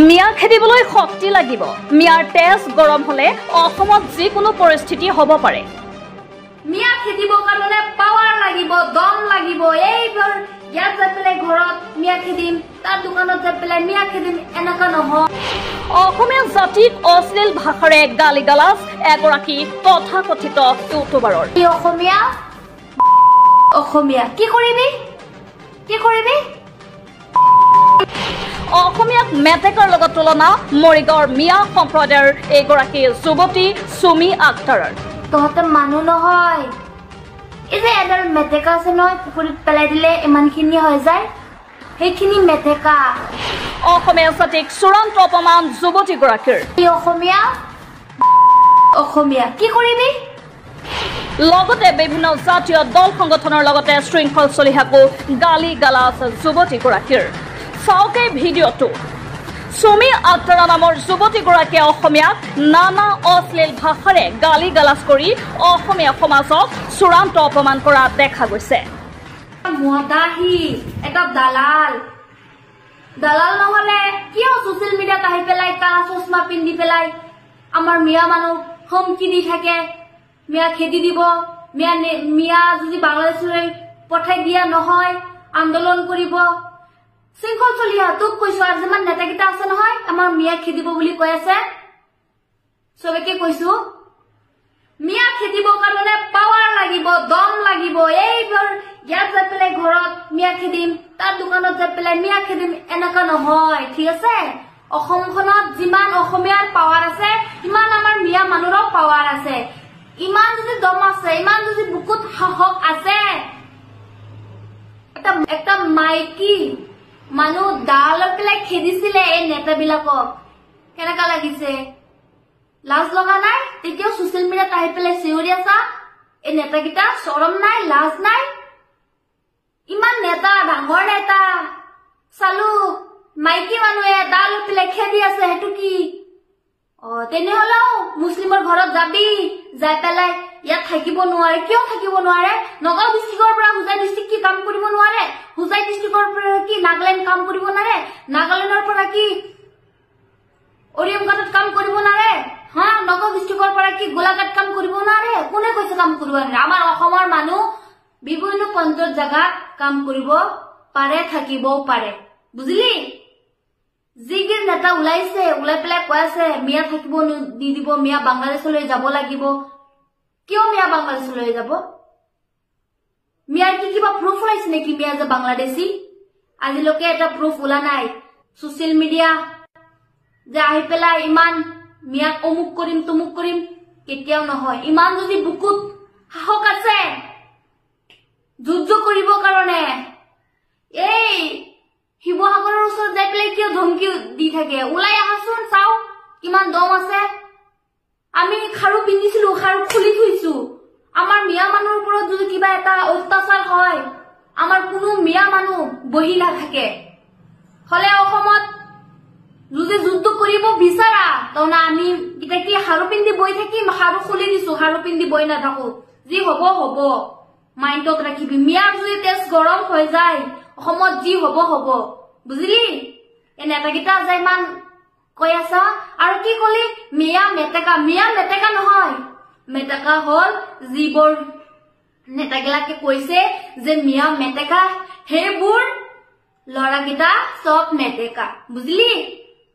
মিয়া খেদিবলৈ শক্তি লাগিব। মিয়াৰ তেজ গৰম হলে অসমত যিকোনো পৰিস্থিতি হ'ব পাৰে। মিয়া খেদিবৰ কাৰণে পাৱাৰ লাগিব, দম লাগিব। এইবোৰ ইয়াত যাই পেলাই ঘৰত মিয়া খেদিম, তাৰ দোকানত যাই পেলাই মিয়া খেদিম, এনেকা নহয়। অসমীয়া জাতিক অশ্লীল ভাষাৰে গালি গালাজ এগৰাকী তথাকথিত ইউটিউবাৰৰ। অসমীয়া অসমীয়া কি কৰিবি কি কৰিবি? অসমীয়াক মেটেকাৰ লগত তুলনা মৰিগাঁৱৰ মিয়া সম্প্ৰদায়ৰ এগৰাকী যুৱতী সুমি আক্তাৰৰ। তহঁতে মানুহ নহয়, এই যে এডাল মেটেকা আছে নহয়, পুখুৰীত পেলাই দিলে ইমানখিনি হৈ যায়, সেইখিনি মেটেকা। অসমীয়া জাতিক চূড়ান্ত অপমান যুৱতীগৰাকীৰ। অসমীয়া অসমীয়া কি কৰিবি? লগতে বিভিন্ন জাতীয় দল সংগঠনৰ লগতে শৃংখল চলিহাকো গালি গালাজ যুৱতীগৰাকীৰ। চাওকে ভিডিঅ'টো। সুমি আক্তাৰা নামৰ যুৱতীগৰাকীয়ে অসমীয়াক নানা অশ্লীল ভাষাৰে গালি গালাজ কৰি অসমীয়া সমাজক চূড়ান্ত অপমান কৰা দেখা গৈছে। মদাহী এটা দালাল নহলে কিয় ছচিয়েল মিডিয়াত আহি পেলাই কালা চশমা পিন্ধি পেলাই আমাৰ মিয়া মানুহ হুমকি দি থাকে, মিয়া খেদি দিব, মিয়া যদি বাংলাদেশলৈ পঠাই দিয়া নহয় আন্দোলন কৰিব। শৃংখল চলিহা তোক কৈছো, আৰু যিমান নেতাকেইটা আছে নহয় আমাৰ মিয়া খেদিব বুলি কৈ আছে, চবেকে কৈছো মিয়া খেদিবৰ কাৰণে পাৱাৰ লাগিব, দম লাগিব। এইবোৰ ইয়াত যাই পেলাই ঘৰত মিয়া খেদিম, তাৰ দোকানত যাই পেলাই মিয়া খেদিম, এনেকা নহয়। ঠিক আছে, অসমখনত যিমান অসমীয়াৰ পাৱাৰ আছে ইমান আমাৰ মিয়া মানুহৰো পাৱাৰ আছে। ইমান যদি দম আছে, ইমান যদি বুকুত সাহস আছে, এটা মাইকী মানুহ দালৈ পেলাই খেদিছিলে এই নেতাবিলাকক, কেনেকা লাগিছে? লাজ লগা নাই? তেতিয়াও ছচিয়েল মিডিয়াত আহি পেলাই চিঞৰি আছা, এই নেতাকেইটা চৰম নাই, লাজ নাই? ইমান নেতা, ডাঙৰ নেতা চালো, মাইকী মানুহে দালৈ পেলাই খেদি আছে, সেইটো কি? তেনেহলেও মুছলিমৰ ঘৰত যাবি, যাই পেলাই ইয়াত থাকিব নোৱাৰে। কিয় থাকিব নোৱাৰে? নগাঁও ডিষ্ট্ৰিক্টৰ পৰা হোজাই ডিষ্ট্ৰিক্ট কি কাম কৰিব নোৱাৰে? হোজাই ডিষ্ট্ৰিক্টৰ পৰা কি নাগালেণ্ড কাম কৰিব নোৱাৰে? নাগালেণ্ডৰ পৰা কি অৰিয়মঘাটত কাম কৰিব নোৱাৰে? হা, নগাঁও ডিষ্ট্ৰিক্টৰ পৰা কি গোলাঘাট কাম কৰিব নোৱাৰে? কোনে কৈছে কাম কৰিব নোৱাৰে? আমাৰ অসমৰ মানুহ বিভিন্ন পঞ্চায়ত জাগাত কাম কৰিব পাৰে, থাকিবও পাৰে। বুজিলি? যিগিৰ নেতা ওলাইছে, ওলাই পেলাই কৈ আছে মিয়া থাকিব নিদিব, মিয়া বাংলাদেশলৈ যাব লাগিব। কিয় মিয়া বাংলাদেশলৈ যাব? মিয়াৰ কি কিবা প্ৰুফ ওলাইছে নেকি মিয়া যে বাংলাদেশী? আজিলৈকে এটা প্ৰুফ ওলা নাই। ছচিয়েল মিডিয়া যে আহি পেলাই ইমান মিয়াক অমুক কৰিম তমুক কৰিম, কেতিয়াও নহয়। ইমান যদি বুকুত সাহস আছে যুদ্ধ কৰিবৰ কাৰণে, এই শিৱসাগৰৰ ওচৰত যাই পেলাই কিয় ধমকি দি থাকে? ওলাই আহাচোন, চাও কিমান দম আছে। আমি খাৰু পিন্ধিছিলো, খাৰু খুলি থৈছো। আমাৰ মিয়া মানুহৰ ওপৰত যদি কিবা এটা অত্যাচাৰ হয়, আমাৰ কোনো মিয়া মানুহ বহি নাথাকে। হলে অসমত যদি যুদ্ধ কৰিব বিচাৰা, তাৰমানে আমি এতিয়া কি খাৰু পিন্ধি বহি থাকিম? খাৰু খুলি দিছো, খাৰু পিন্ধি বহি নাথাকো। যি হব হব, মাইণ্ডত ৰাখিবি। মিয়াৰ যদি তেজ গৰম হৈ যায়, অসমত যি হব হব। বুজিলি? এই নেতাকেইটা যে ইমান কৈ আছা, আৰু কি কলি মিয়া মেটেকা? মিয়া মেটেকা নহয়, মেটেকা হল যিবোৰ নেতাগিলাকে কৈছে যে মিয়া মেটেকা, সেইবোৰ লৰাকেইটা চব মেটেকা। বুজিলি?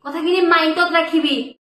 কথাখিনি মাইণ্ডত ৰাখিবি।